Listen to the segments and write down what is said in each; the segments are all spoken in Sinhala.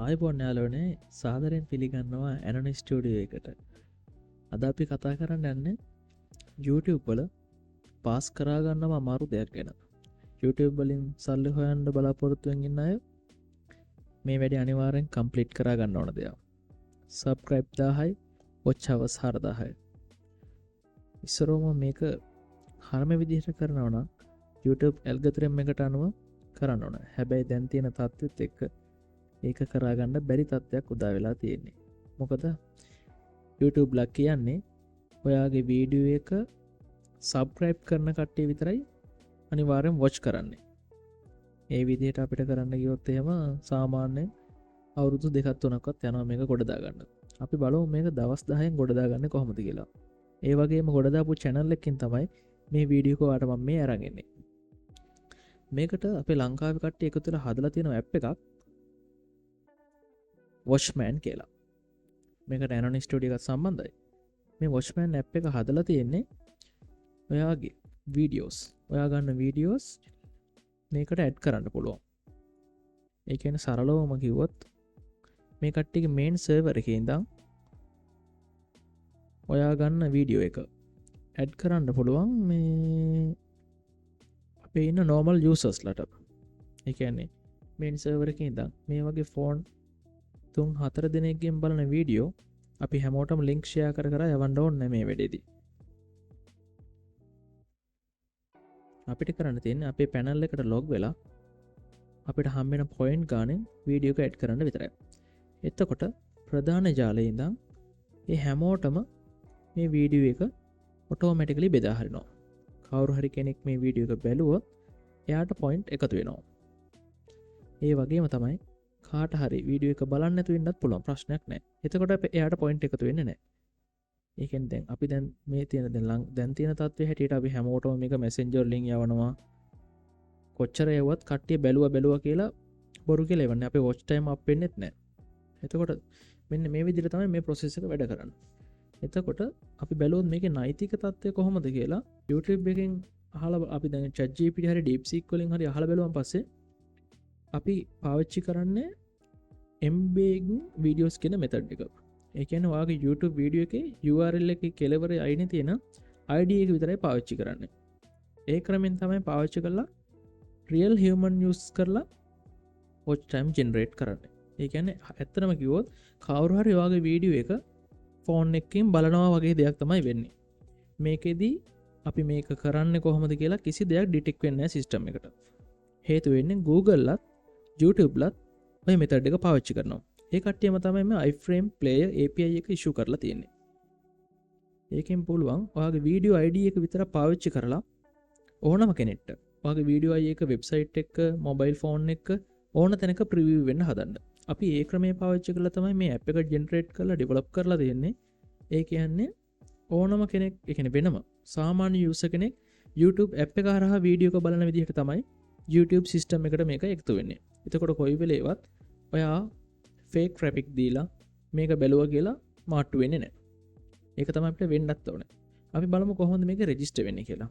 ආයිබෝන් යාලෝනේ සාදරයෙන් පිළිගන්නවා ඇනොනි ස්ටඩියෝ එකට. අද අපි කතා කරන්න යන්නේ YouTube වල පාස් කරාගන්නම අමාරු දෙයක් ගැන. YouTube වලින් සල්ලි හොයන්න බලාපොරොත්තුවෙන් ඉන්න අය මේ වැඩි අනිවාර්යෙන් කම්ප්ලීට් කරාගන්න ඕන දෙයක්. සබ්ස්ක්‍රයිබ් 1000යි වොච් අවර්ස් 4000යි. ඉස්සරෝම මේක හරම විදිහට කරනවා නම් YouTube ඇල්ගොරිතම් එකට අනුව කරන්න ඕන. හැබැයි දැන් තියෙන තත්ත්වෙත් එක්ක ඒක කරාගන්න බැරි තත්ත්වයක් උදා වෙලා තියෙන්නේ. මොකද YouTube ලා කියන්නේ ඔයාගේ වීඩියෝ එක සබ්ස්ක්‍රයිබ් කරන කට්ටිය විතරයි අනිවාර්යෙන් වොච් කරන්නේ. ඒ විදිහට අපිට කරන්න ගියොත් එහෙම සාමාන්‍යයෙන් අවුරුදු 2-3ක්වත් යනවා මේක ගොඩ දාගන්න. අපි බලමු මේක දවස් 10න් ගොඩ දාගන්නේ කොහොමද කියලා. ඒ වගේම ගොඩ දාපු channel එකකින් තමයි මේ වීඩියෝ එක ඔයාලට මම මේ අරන් එන්නේ. මේකට අපේ ලංකාවේ කට්ටිය එකතු වෙලා හදලා තියෙන ඇප් එකක් වොච්මෑන් කියලා. මේකට ඇනොනි ස්ටුඩියෝ එකත් සම්බන්ධයි. මේ වොච්මෑන් ඇප් එක හදලා තියෙන්නේ ඔයාගේ වීඩියෝස්, ඔයා ගන්න වීඩියෝස් මේකට ඇඩ් කරන්න පුළුවන්. ඒ කියන්නේ සරලවම කිව්වොත් මේ කට්ටියගේ මේන් සර්වර් එකේ ඉඳන් ඔයා ගන්න වීඩියෝ එක ඇඩ් කරන්න පුළුවන් මේ අපේ ඉන්න normal users ලට. ඒ කියන්නේ මේන් සර්වර් එකේ ඉඳන් මේ වගේ ෆෝන් 3-4 දෙනෙක්ගෙන් බලන වීඩියෝ අපි හැමෝටම ලින්ක් ෂෙයා කර කර යවන්න ඕනේ මේ වෙලේදී. අපිට කරන්න තියෙන්නේ අපේ පැනල් එකට ලොග් වෙලා අපිට හම් වෙන පොයින්ට් ගානෙන් වීඩියෝ එක ඇඩ් කරන්න විතරයි. එතකොට ප්‍රධාන ජාලයේ ඉඳන් මේ හැමෝටම මේ වීඩියෝ එක ඔටෝමැටිකලි බෙදා හරිනවා. කවුරු හරි කෙනෙක් මේ වීඩියෝ එක බැලුවොත් එයාට පොයින්ට් එකතු වෙනවා. ඒ වගේම තමයි කාට හරි වීඩියෝ එක බලන්න නැතුව ඉන්නත් පුළුවන්, ප්‍රශ්නයක් නැහැ. එතකොට එයාට පොයින්ට් එකතු වෙන්නේ නැහැ. ඒ කියන්නේ දැන් අපි දැන් මේ තියෙන දැන් තියෙන තත්ත්වයේ හැටියට අපි හැමෝටම මේක මෙසෙන්ජර් ලින්ක් යවනවා. කොච්චර යවුවත් කට්ටිය බැලුවා කියලා බොරු කියලා එවන්නේ. අපේ වොච් ටයිම් අප් වෙන්නේත් නැහැ. එතකොට මෙන්න මේ විදිහට තමයි මේ process එක වැඩ කරන්නේ. එතකොට අපි බැලුවොත් මේකේ නෛතික තත්ත්වය කොහොමද කියලා YouTube එකෙන් අහලා අපි දැන් ChatGPT හරි DeepSeek වලින් හරි අහලා බැලුවන් පස්සේ අපි පාවිච්චි කරන්නේ embed videos කියන method එක. ඒ කියන්නේ ඔයාගේ YouTube වීඩියෝ එකේ URL එකේ කෙලවරේ අයිනේ තියෙන ID එක විතරයි පාවිච්චි කරන්නේ. ඒ ක්‍රමෙන් තමයි පාවිච්චි කරලා real human use කරලා watch time generate කරන්නේ. ඒ කියන්නේ ඇත්තටම කිව්වොත් කවුරු හරි ඔයාගේ වීඩියෝ එක ෆෝන් එකකින් බලනවා වගේ දෙයක් තමයි වෙන්නේ. මේකෙදි අපි මේක කරන්නේ කොහොමද කියලා කිසි දෙයක් ඩිටෙක්ට් වෙන්නේ නැහැ සිස්ටම් එකට. හේතු වෙන්නේ Google ලත් YouTube ලත් ඔය මෙතඩ් එක පාවිච්චි කරනවා. ඒ කට්ටියම තමයි මේ iFrame Player API එක ඉෂුව කරලා තියෙන්නේ. ඒකෙන් පුළුවන් ඔයාගේ වීඩියෝ ID එක විතර පාවිච්චි කරලා ඕනම කෙනෙක්ට ඔයාගේ වීඩියෝ ID එක වෙබ්සයිට් එක, මොබයිල් ෆෝන් එක ඕන තැනක ප්‍රිවිව් වෙන්න හදන්න. අපි ඒ ක්‍රමයේ පාවිච්චි කරලා තමයි මේ ඇප් එක ජෙනරේට් කරලා ඩෙවලොප් කරලා තියෙන්නේ. ඒ කියන්නේ ඕනම කෙනෙක්, ඒ කියන්නේ වෙනම සාමාන්‍ය යූසර් කෙනෙක් YouTube ඇප් එක හරහා වීඩියෝ එක බලන විදිහට තමයි YouTube සිස්ටම් එකට මේක එකතු වෙන්නේ. එතකොට කොයි වෙලේවත් ඔයා ෆේක් ට්‍රැෆික් දීලා මේක බැලුවා කියලා මාට්ටු වෙන්නේ නැහැ. ඒක තමයි අපිට වෙන්නත් ඕනේ. අපි බලමු කොහොමද මේක රෙජිස්ටර් වෙන්නේ කියලා.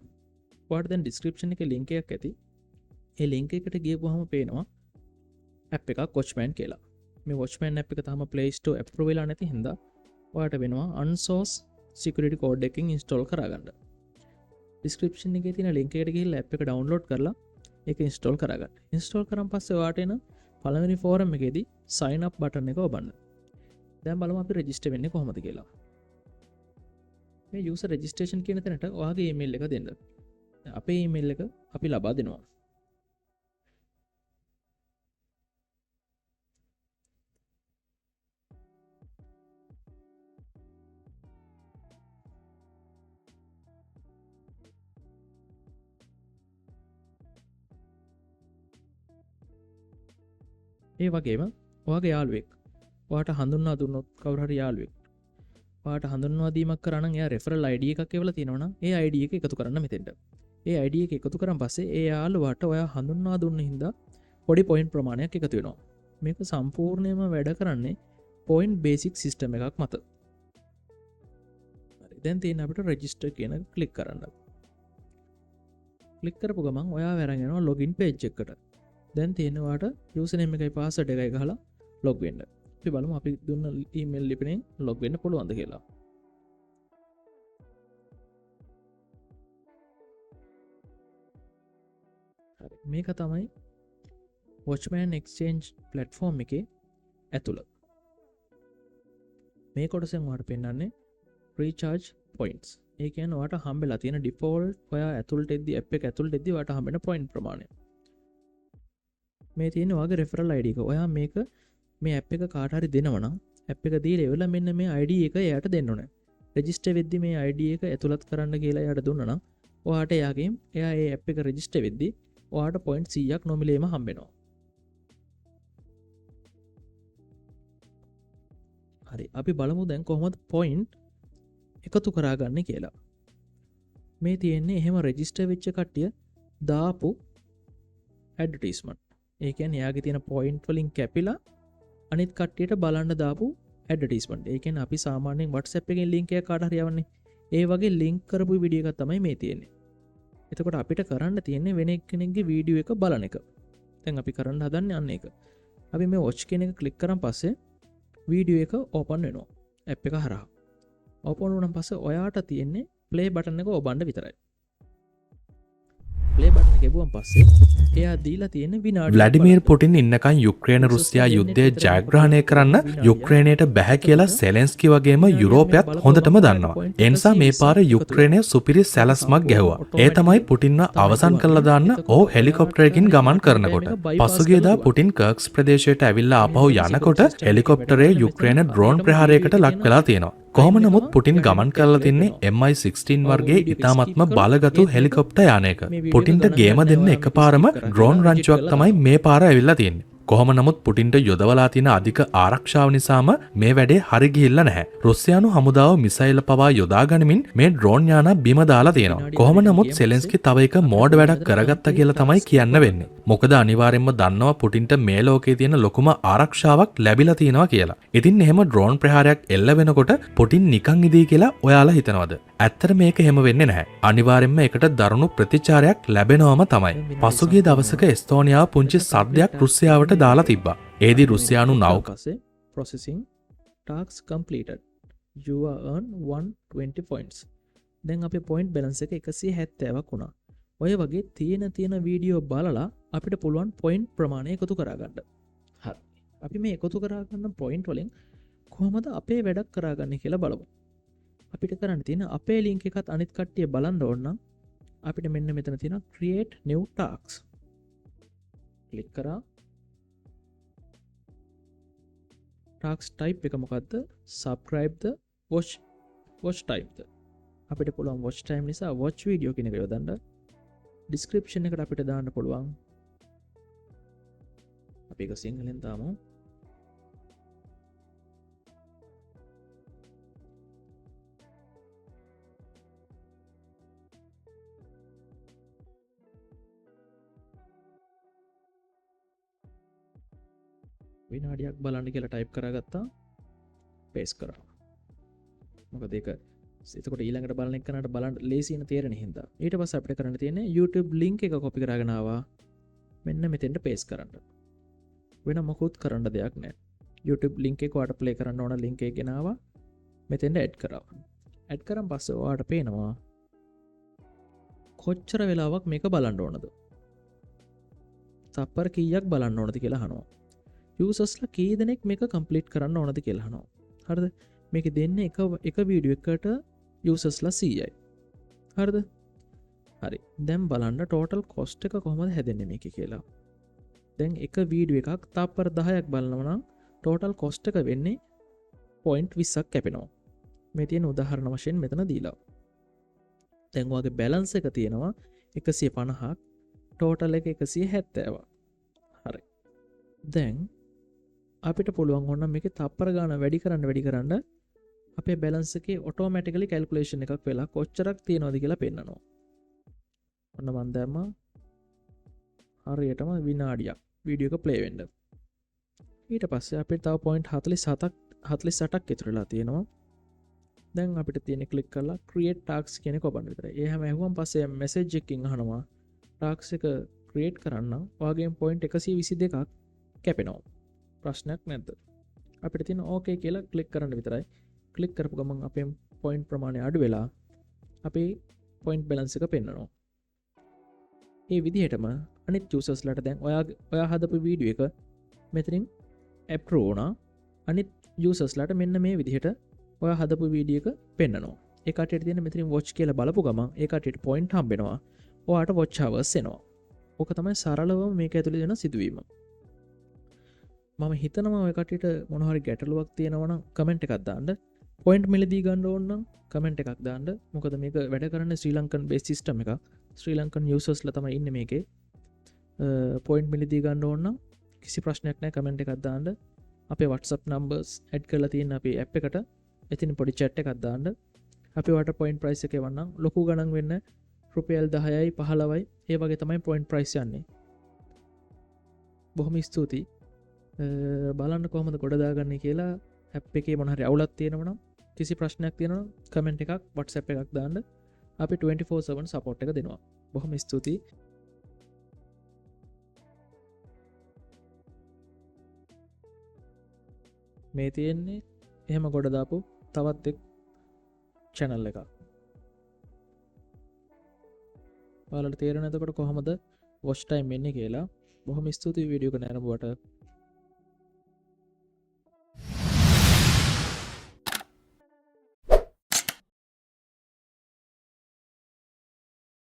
ඔයාලට දැන් description එකේ link එකක් ඇති. ඒ link එකට ගියපුවාම පේනවා app එකක් Watchman කියලා. මේ Watchman app එක තාම Play Store approve වෙලා නැති හින්දා ඔයාලට වෙනවා unsource security code එකකින් install කරගන්න. description එකේ තියෙන link එකට ගිහිල්ලා app එක download කරලා ඒක install කරගන්න. install කරන් පස්සේ ඔයාලට එන පළවෙනි ෆෝරම් එකේදී sign up button එක ඔබන්න. දැන් බලමු අපි register වෙන්නේ කොහොමද කියලා. මේ user registration කියන තැනට ඔයාගේ email එක දෙන්න. අපේ email එක අපි ලබා දෙනවා. ඒ වගේම ඔයාගේ යාළුවෙක් ඔයාට හඳුන්වා දුන්නොත් කවුරු හරි යාළුවෙක් ඔයාට හඳුන්වා දීමක් කරා නම් එයා referral ID එකක් එවලා තියෙනවා නම් ඒ ID එක එකතු කරන්න මෙතෙන්ට. ඒ ID එක එකතු කරන් පස්සේ ඒ යාළුවාට ඔයා හඳුන්වා දුන්න හින්දා පොඩි පොයින්ට් ප්‍රමාණයක් එකතු වෙනවා. මේක සම්පූර්ණයෙන්ම වැඩ කරන්නේ point basic system එකක් මත. හරි. දැන් තියෙන අපිට register කියන එක ක්ලික් කරන්න. ක්ලික් කරපු ගමන් ඔයා වැරන් යනවා login page එකට. දැන් තියෙනවාට යූසර් නේම් එකයි පාස්වර්ඩ් එකයි ගහලා ලොග් වෙන්න. අපි බලමු අපි දුන්න ඊමේල් ලිපිනෙන් ලොග් වෙන්න පුළුවන්ද කියලා. හරි මේක තමයි Watchman Exchange platform එකේ ඇතුළ. මේ කොටසෙන් වාට පෙන්න්නන්නේ recharge points. ඒ කියන වාට හම්බෙලා තියෙන default ඔයා ඇතුළට එද්දි app එක ඇතුළට එද්දි වාට හම්බෙන point ප්‍රමාණය. මේ තියෙන වගේ referral ID එක. ඔයා මේක මේ app එක කාට හරි දෙනවනම් app එක දීලා එවලා මෙන්න මේ ID එක එයාට දෙන්න ඕනේ. register වෙද්දි මේ ID එක ඇතුළත් කරන්න කියලා එයාට දුන්නා නම් ඔයාට එයාගෙන් එයා ඒ app එක register වෙද්දි ඔයාට point 100ක් නොමිලේම හම්බෙනවා. හරි අපි බලමු දැන් කොහොමද point එකතු කරගන්නේ කියලා. මේ තියෙන්නේ එහෙම register වෙච්ච කට්ටිය දාපු advertisement. ඒ කියන්නේ එයාගේ තියෙන point වලින් කැපිලා අනිත් කට්ටියට බලන්න දාපු advertisement. ඒ කියන්නේ අපි සාමාන්‍යයෙන් WhatsApp එකෙන් link එකක් කාට හරි යවන්නේ. ඒ වගේ link කරපු වීඩියෝ එකක් තමයි මේ තියෙන්නේ. එතකොට අපිට කරන්න තියෙන්නේ වෙන එක්කෙනෙක්ගේ වීඩියෝ එක බලන එක. දැන් අපි කරන්න හදන්නේ අන්න ඒක. අපි මේ watch කියන එක click කරන් පස්සේ වීඩියෝ එක ඕපන් වෙනවා ඇප් එක හරහා. ඕපන් වුණාන් පස්සේ ඔයාට තියෙන්නේ ප්ලේ බටන් එක ඔබන්න විතරයි. ප්ලේ බටන් එක ගෙවුවන් පස්සේ එයා දීලා තියෙන විනාඩි ව්ලාඩිමීර් පුටින් ඉන්නකන් යුක්‍රේන රුසියා යුද්ධය ජයග්‍රහණය කරන්න යුක්‍රේනයට බැහැ කියලා සෙලෙන්ස්කි වගේම යුරෝපයත් හොඳටම දන්නවා. ඒ නිසා මේ පාර යුක්‍රේනය සුපිරි සැලැස්මක් ගැහුවා. ඒ තමයි පුටින්ව අවසන් කරලා දාන්න ඔහු හෙලිකොප්ටරයකින් ගමන් කරනකොට. පසුගියදා පුටින් කර්ක්ස් ප්‍රදේශයට ඇවිල්ලා ආපහු යනකොට හෙලිකොප්ටරේ යුක්‍රේන ඩ්‍රෝන් ප්‍රහාරයකට ලක් වෙලා තියෙනවා. කොහොම නමුත් පුටින් ගමන් කරලා තින්නේ MI16 වර්ගයේ ඉතාමත්ම බලගතු හෙලිකොප්ටර් යානයක. පුටින්ට ගේම දෙන්න එකපාරම ඩ්‍රෝන් රංචුවක් තමයි මේ පාර ඇවිල්ලා තියෙන්නේ. කොහොම නමුත් පුටින්ට යොදවලා තියෙන අධික ආරක්ෂාව නිසාම මේ වැඩේ හරි ගිහිල්ලා නැහැ. රුසියානු හමුදාව මිසයිල් පවා යොදා ගනිමින් මේ ඩ්‍රෝන් යාන බිම දාලා තියෙනවා. කොහොම නමුත් සෙලෙන්ස්කි තව එක මෝඩ් වැඩක් කරගත්තා කියලා තමයි කියන්න වෙන්නේ. මොකද අනිවාර්යෙන්ම දන්නවා පුටින්ට මේ ලෝකේ තියෙන ලොකුම ආරක්ෂාවක් ලැබිලා තියෙනවා කියලා. ඉතින් එහෙම ඩ්‍රෝන් ප්‍රහාරයක් එල්ල වෙනකොට පුටින් නිකන් ඉදී කියලා ඔයාලා හිතනවද? ඇත්තට මේක එහෙම වෙන්නේ නැහැ. අනිවාර්යෙන්ම ඒකට දරුණු ප්‍රතිචාරයක් ලැබෙනවම තමයි. පසුගිය දවසක එස්තෝනියාව පුංචි සද්දයක් රුසියාවට දාලා තිබ්බා. ඒදි රුසියානු නෞකාවේ processing tasks completed. You are earn 120 points. දැන් අපේ point balance එක 170ක් වුණා. ඔය වගේ තියෙන වීඩියෝ බලලා අපිට පුළුවන් point ප්‍රමාණය එකතු කරගන්න. හරි. අපි මේ එකතු කරගන්න point වලින් කොහොමද අපේ වැඩක් කරගන්නේ කියලා බලමු. අපිට කරන්න තියෙන අපේ link එකත් අනිත් කට්ටිය බලන්න ඕන නම් අපිට මෙන්න මෙතන තියෙන create new tasks. ක්ලික් කරා. tasks type එක මොකද්ද? subscribe the watch type ද. අපිට පුළුවන් watch time නිසා watch video කියන එක යොදන්න. description එකට අපිට දාන්න පුළුවන්. අපි ඒක සිංහලෙන් දාමු. විනාඩියක් බලන්න කියලා ටයිප් කරගත්තා. පේස් කරා. මොකද ඒක එතකොට ඊළඟට බලන එකනට බලන්න ලේසියෙන් තේරෙන හින්දා. ඊට පස්සේ අපිට කරන්න තියෙන්නේ YouTube link එක copy කරගෙන ආවා. මෙන්න මෙතෙන්ට පේස් කරන්න. වෙන මොකුත් කරන්න දෙයක් නැහැ. YouTube link එක ඔයාලට play කරන්න ඕන link එක ගෙනාවා. මෙතෙන්ට add කරා. add කරන් පස්සේ ඔයාලට පේනවා කොච්චර වෙලාවක් මේක බලන්න ඕනද? තප්පර කීයක් බලන්න ඕනද කියලා අහනවා. යූසර්ස්ලා කී දෙනෙක් මේක කම්ප්ලීට් කරන්න ඕනද කියලා අහනවා. හරිද? මේක දෙන්නේ එක වීඩියෝ එකකට යූසර්ස්ලා 100යි. හරිද? හරි. දැන් බලන්න ටෝටල් කොස්ට් එක කොහොමද හැදෙන්නේ මේකේ කියලා. දැන් එක වීඩියෝ එකක් තප්පර 10ක් බලනවා නම් ටෝටල් කොස්ට් එක වෙන්නේ 0.20ක් කැපෙනවා. මේ තියෙන උදාහරණ වශයෙන් මෙතන දීලා. දැන් ඔයාගේ බැලන්ස් එක තියෙනවා 150ක්, ටෝටල් එක 170ක්. හරි. දැන් අපිට පුළුවන් ඕන මේක තප්පර ගාන වැඩි කරන්න අපේ බැලන්ස් එකේ ඔටෝමැටිකලි කැල්කියුලේෂන් එකක් වෙලා කොච්චරක් තියෙනවද කියලා පෙන්නනවා. ඔන්න මම දැම්මා හරියටම විනාඩියක් වීඩියෝ එක ප්ලේ වෙන්න. ඊට පස්සේ අපිට තව 0.48ක් ඉතුරු වෙලා තියෙනවා. දැන් අපිට තියෙන ක්ලික් කරලා create tasks කියන එක ඔබන්න විතරයි. ඒ හැම ඇහුවම පස්සේ මැසේජ් එකකින් අහනවා tasks එක create කරන්න ඔයාගේ point 122ක් කැපෙනවා. ප්‍රශ්නයක් නැද්ද අපිට තින ඕකේ කියලා කලික් කරන්න විතරයි කලික් කරපු ගමන් අපේ පොයින්් ප්‍රමාණය අඩු වෙලා අපේ පොයින්් බැලන්ස එක පෙන්න්නනවා ඒ විදිහටම අනිත් චසස්ලට දැන් ඔයා හදපු වීඩිය එක මෙතරින් ඇප්රෝන අනිත් යසස්ලට මෙන්න මේ විදිහට ඔය හදපු වීඩියක පෙන්න්නනවා ඒකට තින මෙතරින් වොච් කියල බලපු ගම ඒකට පොයින්් හම්බෙනවා ඔයාට වොච්චාවස් එනවා ඕක තමයි සරලව මේක ඇතුළි දෙන සිදුවීම මම හිතනවා එකටට මොනහරි ගැටලුවක් තියෙනවන කමෙන්ට් එකක් දාන්න පොයින්ට් මිලදී ගන්න ඕන්න කමෙන්ට් එකක් දාන්න මොකද මේක වැඩ කරන්න ශ්‍රී ලංකන් බේස් සිස්ටම් එක ශ්‍රී ලංකන් යසස්ල තම ඉන්න මේකේ පොයින්ට් මිලදී ගන්න ඕන්න කිසි ප්‍රශ්නයක් නෑ කමෙන්ට් එකක් දාන්න අපේ WhatsApp නම්බර්ස් ඇඩ් කරලා තියෙන අපේ ඇප් එකට එතින් පොඩි chat එකක් දාන්න අපි වට පොයින්ට් ප්‍රයිස් එක වන්නම් ලොකු ගණන් වෙන්න රුපියල් 10යි 15යි ඒ වගේ තමයි පොයින්ට් ප්‍රයිස් යන්නේ බොහොම ස්තුතියි බලන්න කොහොමද ගොඩදාගන්න කියලා ඇප් එකේ මොනහරි අවුලක් තියෙනවනම් කිසි ප්‍රශ්නයක් තියෙනවා කමෙන්ට් එකක් WhatsApp එකක් දාන්න අපි 24/7 සපෝට් එක දෙනවා බොහොම ස්තුතියි මේ තියෙන්නේ එහෙම ගොඩදාපු තවත් එක් channel එකක් ඔයාලට තේරෙන්නේ නැතකොට කොහොමද watch time එන්නේ කියලා බොහොම ස්තුතියි වීඩියෝ එක නරඹුවට